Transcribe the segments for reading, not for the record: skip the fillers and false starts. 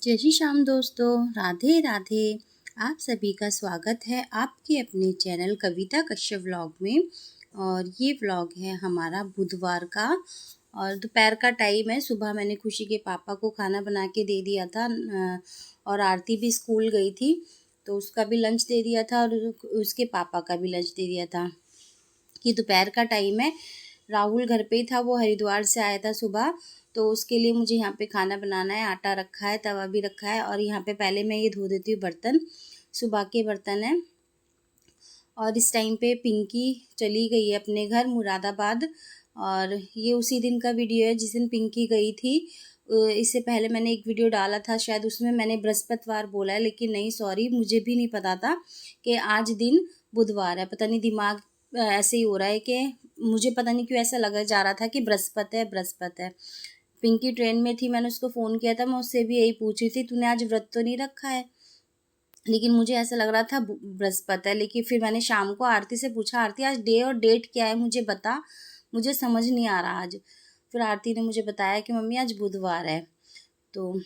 जय श्री श्याम दोस्तों, राधे राधे। आप सभी का स्वागत है आपके अपने चैनल कविता कश्यप व्लॉग में। और ये व्लॉग है हमारा बुधवार का और दोपहर का टाइम है। सुबह मैंने खुशी के पापा को खाना बना के दे दिया था और आरती भी स्कूल गई थी तो उसका भी लंच दे दिया था और उसके पापा का भी लंच दे दिया था। कि दोपहर का टाइम है, राहुल घर पे ही था, वो हरिद्वार से आया था सुबह, तो उसके लिए मुझे यहाँ पे खाना बनाना है। आटा रखा है, तवा भी रखा है और यहाँ पे पहले मैं ये धो देती हूँ बर्तन, सुबह के बर्तन है। और इस टाइम पे पिंकी चली गई है अपने घर मुरादाबाद और ये उसी दिन का वीडियो है जिस दिन पिंकी गई थी। इससे पहले मैंने एक वीडियो डाला था, शायद उसमें मैंने बृहस्पतिवार बोला है, लेकिन नहीं, सॉरी, मुझे भी नहीं पता था कि आज दिन बुधवार है। पता नहीं दिमाग ऐसे ही हो रहा है कि मुझे पता नहीं क्यों ऐसा लगा जा रहा था कि बृहस्पति है बृहस्पति है। पिंकी ट्रेन में थी, मैंने उसको फ़ोन किया था, मैं उससे भी यही पूछ रही थी तूने आज व्रत तो नहीं रखा है, लेकिन मुझे ऐसा लग रहा था बृहस्पति है। लेकिन फिर मैंने शाम को आरती से पूछा, आरती आज डे और डेट क्या है मुझे बता, मुझे समझ नहीं आ रहा आज। फिर आरती ने मुझे बताया कि मम्मी आज बुधवार है। तो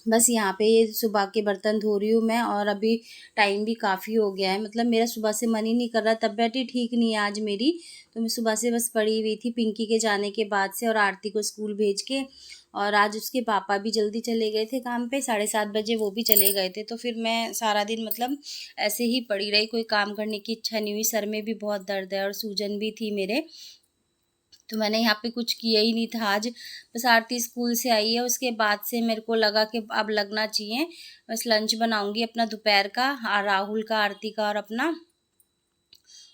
बस यहाँ पे ये सुबह के बर्तन धो रही हूँ मैं और अभी टाइम भी काफ़ी हो गया है, मतलब मेरा सुबह से मन ही नहीं कर रहा, तबीयत ही ठीक नहीं है आज मेरी। तो मैं सुबह से बस पड़ी हुई थी पिंकी के जाने के बाद से और आरती को स्कूल भेज के। और आज उसके पापा भी जल्दी चले गए थे काम पे, 7:30 बजे वो भी चले गए थे। तो फिर मैं सारा दिन मतलब ऐसे ही पड़ी रही, कोई काम करने की इच्छा नहीं हुई, सर में भी बहुत दर्द है और सूजन भी थी मेरे। तो मैंने यहाँ पे कुछ किया ही नहीं था आज। बस आरती स्कूल से आई है, उसके बाद से मेरे को लगा कि अब लगना चाहिए। बस लंच बनाऊंगी अपना दोपहर का, राहुल का, आरती का और अपना,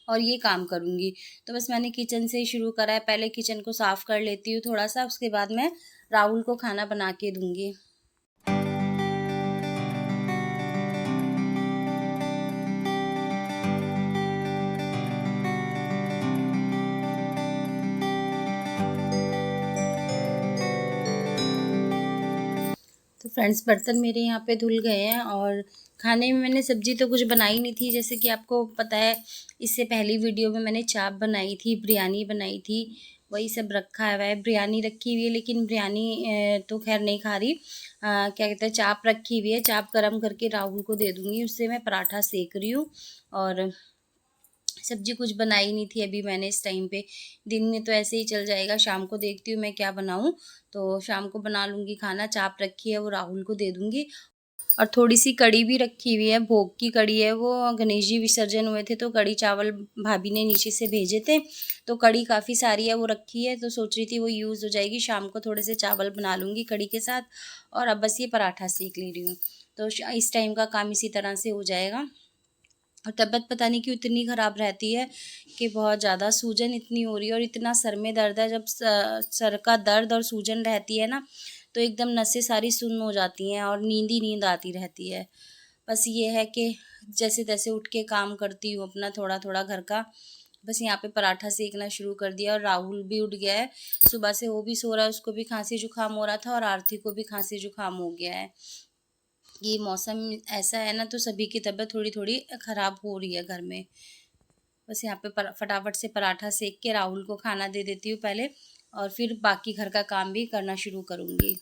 और ये काम करूंगी। तो बस मैंने किचन से ही शुरू करा है, पहले किचन को साफ़ कर लेती हूँ थोड़ा सा, उसके बाद मैं राहुल को खाना बना के दूंगी। तो फ्रेंड्स, बर्तन मेरे यहाँ पे धुल गए हैं और खाने में मैंने सब्ज़ी तो कुछ बनाई नहीं थी, जैसे कि आपको पता है इससे पहली वीडियो में मैंने चाप बनाई थी, बिरयानी बनाई थी, वही सब रखा हुआ है। बिरयानी रखी हुई है, लेकिन बिरयानी तो खैर नहीं खा रही। क्या कहते हैं, चाप रखी हुई है, चाप गरम करके राहुल को दे दूँगी, उससे मैं पराठा सेक रही हूँ। और सब्जी कुछ बनाई नहीं थी अभी मैंने इस टाइम पे, दिन में तो ऐसे ही चल जाएगा, शाम को देखती हूँ मैं क्या बनाऊँ। तो शाम को बना लूँगी खाना, चाप रखी है वो राहुल को दे दूँगी। और थोड़ी सी कड़ी भी रखी हुई है, भोग की कड़ी है, वो गणेश जी विसर्जन हुए थे तो कड़ी चावल भाभी ने नीचे से भेजे थे, तो कड़ी काफ़ी सारी है वो रखी है, तो सोच रही थी वो यूज़ हो जाएगी। शाम को थोड़े से चावल बना लूँगी कड़ी के साथ और अब बस ये पराठा सेक ले रही हूँ। तो इस टाइम का काम इसी तरह से हो जाएगा। और तबीयत पता नहीं क्यों इतनी ख़राब रहती है कि बहुत ज़्यादा सूजन इतनी हो रही है और इतना सर में दर्द है। जब सर का दर्द और सूजन रहती है ना, तो एकदम नसें सारी सुन्न हो जाती हैं और नींद ही नींद आती रहती है। बस ये है कि जैसे तैसे उठ के काम करती हूँ अपना थोड़ा थोड़ा घर का। बस यहाँ पे पराठा सेकना शुरू कर दिया और राहुल भी उठ गया है, सुबह से वो भी सो रहा है, उसको भी खांसी जुकाम हो रहा था और आरती को भी खांसी जुकाम हो गया है। ये मौसम ऐसा है ना, तो सभी की तबीयत थोड़ी थोड़ी ख़राब हो रही है घर में। बस यहाँ पे फटाफट से पराठा सेक के राहुल को खाना दे देती हूँ पहले, और फिर बाकी घर का काम भी करना शुरू करूँगी।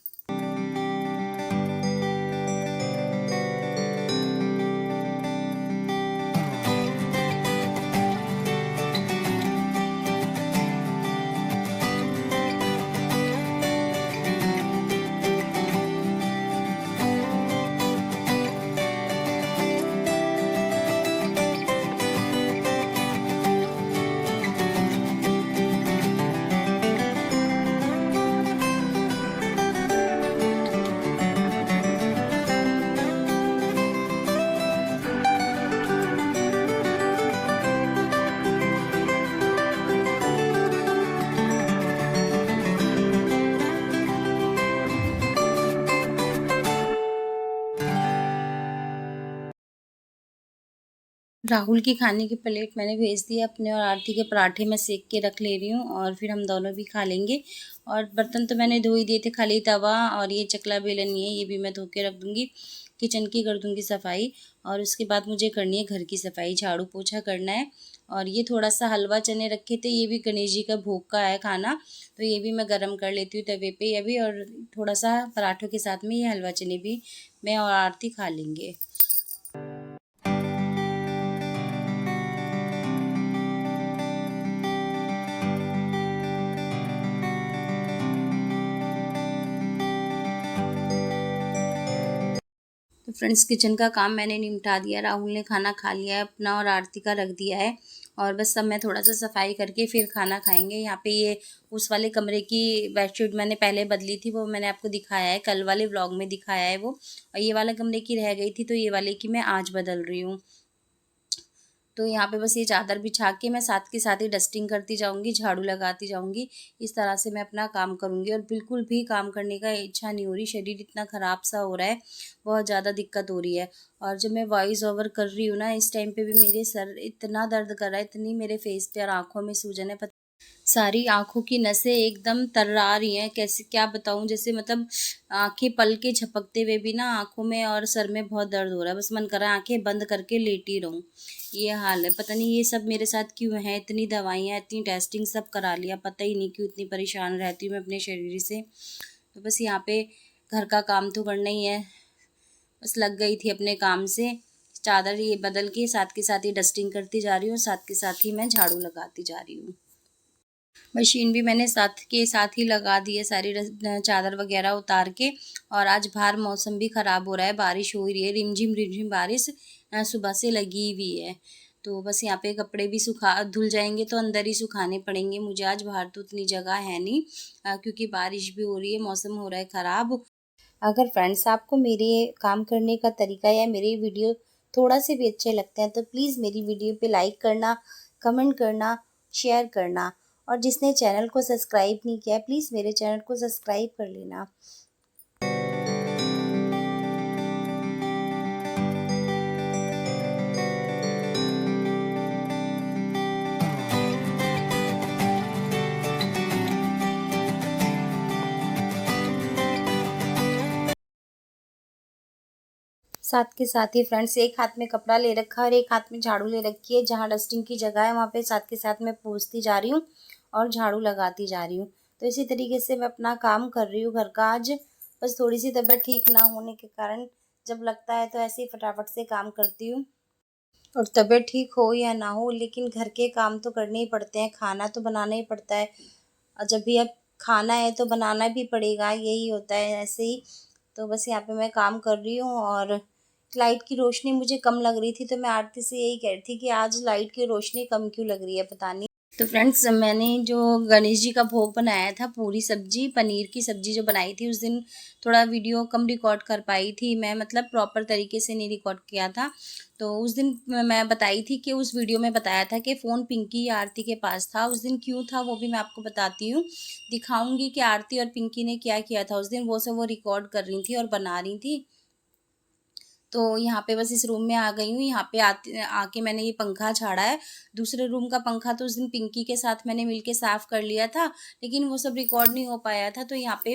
राहुल की खाने की प्लेट मैंने भेज दी अपने और आरती के पराठे मैं सेक के रख ले रही हूँ और फिर हम दोनों भी खा लेंगे। और बर्तन तो मैंने धो ही दिए थे, खाली तवा और ये चकला बेलन नहीं है, ये भी मैं धो के रख दूँगी। किचन की कर दूँगी सफाई और उसके बाद मुझे करनी है घर की सफाई, झाड़ू पोछा करना है और ये थोड़ा-सा हलवा चने रखे थे, ये भी गणेश जी का भोग का है खाना, तो ये भी मैं गरम कर लेती हूँ तवे पे ये भी, और थोड़ा-सा पराठों के साथ में ये हलवा चने भी मैं और आरती खा लेंगे। तो फ्रेंड्स, किचन का काम मैंने निपटा दिया, राहुल ने खाना खा लिया है अपना और आरती का रख दिया है, और बस अब मैं थोड़ा-सा सफाई करके फिर खाना खाएँगे। यहाँ पे ये उस वाले कमरे की बेडशीट मैंने पहले बदली थी, वो मैंने आपको दिखाया है, कल वाले व्लॉग में दिखाया है वो, और ये वाला कमरे की रह गई थी, तो ये वाले की मैं आज बदल रही हूँ। तो यहाँ पे बस ये चादर बिछा के मैं साथ के साथ ही डस्टिंग करती जाऊँगी, झाड़ू लगाती जाऊँगी। इस तरह से मैं अपना काम करूँगी, और बिल्कुल भी काम करने का इच्छा नहीं हो रही, शरीर इतना ख़राब सा हो रहा है, बहुत ज़्यादा दिक्कत हो रही है। और जब मैं वॉइस ओवर कर रही हूँ ना, इस टाइम पे भी मेरे सर इतना दर्द कर रहा है, इतनी मेरे फेस पे और आँखों में सूजन है, सारी आँखों की नसें एकदम तर्रा रही हैं, कैसे क्या बताऊँ, जैसे मतलब आँखें पल के झपकते हुए भी ना आँखों में और सर में बहुत दर्द हो रहा है, बस मन कर रहा है आँखें बंद करके लेटी रहूँ। ये हाल है, पता नहीं ये सब मेरे साथ क्यों है, इतनी दवाइयाँ, इतनी टेस्टिंग सब करा लिया, पता ही नहीं क्यों इतनी परेशान रहती हूँ मैं अपने शरीर से। तो बस यहाँ पे घर का काम तो करना ही है, बस लग गई थी अपने काम से, चादर ये बदल के साथ के साथ ही डस्टिंग करती जा रही हूँ, साथ के साथ ही मैं झाड़ू लगाती जा रही हूँ। मशीन भी मैंने साथ के साथ ही लगा दी है, सारी चादर वगैरह उतार के। और आज बाहर मौसम भी ख़राब हो रहा है, बारिश हो रही है, रिमझिम बारिश सुबह से लगी हुई है। तो बस यहाँ पे कपड़े भी धुल जाएंगे तो अंदर ही सुखाने पड़ेंगे मुझे, आज बाहर तो उतनी जगह है नहीं, क्योंकि बारिश भी हो रही है, मौसम हो रहा है ख़राब। अगर फ्रेंड्स आपको मेरे काम करने का तरीका या मेरे वीडियो थोड़ा से भी अच्छे लगते हैं, तो प्लीज़ मेरी वीडियो पे लाइक करना, कमेंट करना, शेयर करना, और जिसने चैनल को सब्सक्राइब नहीं किया है, प्लीज़ मेरे चैनल को सब्सक्राइब कर लेना। साथ के साथ ही फ्रेंड्स, एक हाथ में कपड़ा ले रखा है और एक हाथ में झाड़ू ले रखी है, जहाँ डस्टिंग की जगह है वहाँ पे साथ के साथ मैं पोंछती जा रही हूँ और झाड़ू लगाती जा रही हूँ। तो इसी तरीके से मैं अपना काम कर रही हूँ घर का आज। बस थोड़ी सी तबीयत ठीक ना होने के कारण जब लगता है तो ऐसे ही फटाफट से काम करती हूँ। और तबीयत ठीक हो या ना हो, लेकिन घर के काम तो करने ही पड़ते हैं, खाना तो बनाना ही पड़ता है, और जब भी अब खाना है तो बनाना भी पड़ेगा, यही होता है ऐसे ही। तो बस यहाँ पे मैं काम कर रही हूँ, और लाइट की रोशनी मुझे कम लग रही थी, तो मैं आरती से यही कह रही थी कि आज लाइट की रोशनी कम क्यों लग रही है, पता नहीं। तो फ्रेंड्स, मैंने जो गणेश जी का भोग बनाया था, पूरी सब्जी पनीर की सब्जी जो बनाई थी, उस दिन थोड़ा वीडियो कम रिकॉर्ड कर पाई थी मैं, मतलब प्रॉपर तरीके से नहीं रिकॉर्ड किया था। तो उस दिन मैं बताई थी कि उस वीडियो में बताया था कि फ़ोन पिंकी या आरती के पास था, उस दिन क्यों था वो भी मैं आपको बताती हूँ, दिखाऊंगी कि आरती और पिंकी ने क्या किया था उस दिन, वो सब वो रिकॉर्ड कर रही थी और बना रही थी। तो यहाँ पे बस इस रूम में आ गई हूँ, यहाँ पे आते आके मैंने ये पंखा झाड़ा है। दूसरे रूम का पंखा तो उस दिन पिंकी के साथ मैंने मिलके साफ़ कर लिया था, लेकिन वो सब रिकॉर्ड नहीं हो पाया था, तो यहाँ पे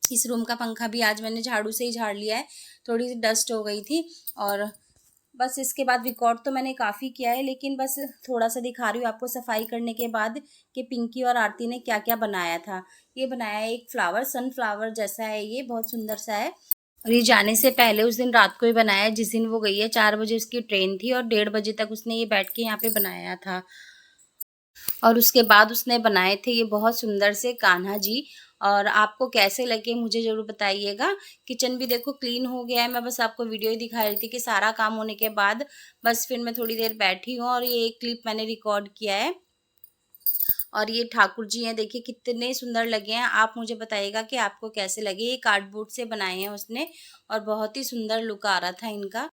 इस रूम का पंखा भी आज मैंने झाड़ू से ही झाड़ लिया है, थोड़ी सी डस्ट हो गई थी। और बस इसके बाद रिकॉर्ड तो मैंने काफ़ी किया है, लेकिन बस थोड़ा सा दिखा रही हूँ आपको सफाई करने के बाद कि पिंकी और आरती ने क्या क्या बनाया था। ये बनाया है एक फ्लावर, सनफ्लावर जैसा है, ये बहुत सुंदर सा है। और ये जाने से पहले उस दिन रात को ही बनाया है, जिस दिन वो गई है 4 बजे उसकी ट्रेन थी, और 1:30 बजे तक उसने ये बैठ के यहाँ पे बनाया था। और उसके बाद उसने बनाए थे ये बहुत सुंदर से कान्हा जी। और आपको कैसे लगे मुझे ज़रूर बताइएगा। किचन भी देखो क्लीन हो गया है, मैं बस आपको वीडियो ही दिखा रही थी कि सारा काम होने के बाद बस फिर मैं थोड़ी देर बैठी हूँ, और ये एक क्लिप मैंने रिकॉर्ड किया है। और ये ठाकुर जी हैं, देखिए कितने सुंदर लगे हैं, आप मुझे बताइएगा कि आपको कैसे लगे। ये कार्डबोर्ड से बनाए हैं उसने, और बहुत ही सुंदर लुक आ रहा था इनका।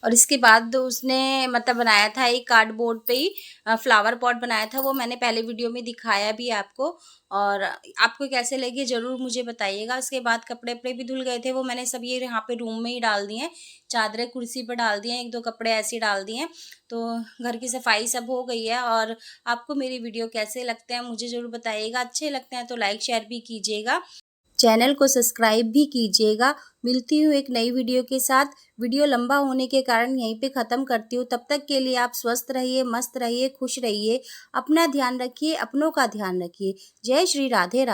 और इसके बाद उसने मतलब बनाया था एक कार्डबोर्ड पे ही फ्लावर पॉट बनाया था, वो मैंने पहले वीडियो में दिखाया भी आपको। और आपको कैसे लगे ज़रूर मुझे बताइएगा। उसके बाद कपड़े-वपड़े भी धुल गए थे, वो मैंने सब ये यहाँ पे रूम में ही डाल दिए हैं। चादरें कुर्सी पर डाल दिए हैं, 1-2 कपड़े ऐसे ही डाल दिए हैं। तो घर की सफाई सब हो गई है। और आपको मेरी वीडियो कैसे लगते हैं मुझे ज़रूर बताइएगा। अच्छे लगते हैं तो लाइक शेयर भी कीजिएगा। चैनल को सब्सक्राइब भी कीजिएगा। मिलती हूँ एक नई वीडियो के साथ। वीडियो लंबा होने के कारण यहीं पे ख़त्म करती हूँ। तब तक के लिए आप स्वस्थ रहिए, मस्त रहिए, खुश रहिए, अपना ध्यान रखिए, अपनों का ध्यान रखिए। जय श्री राधे राधे।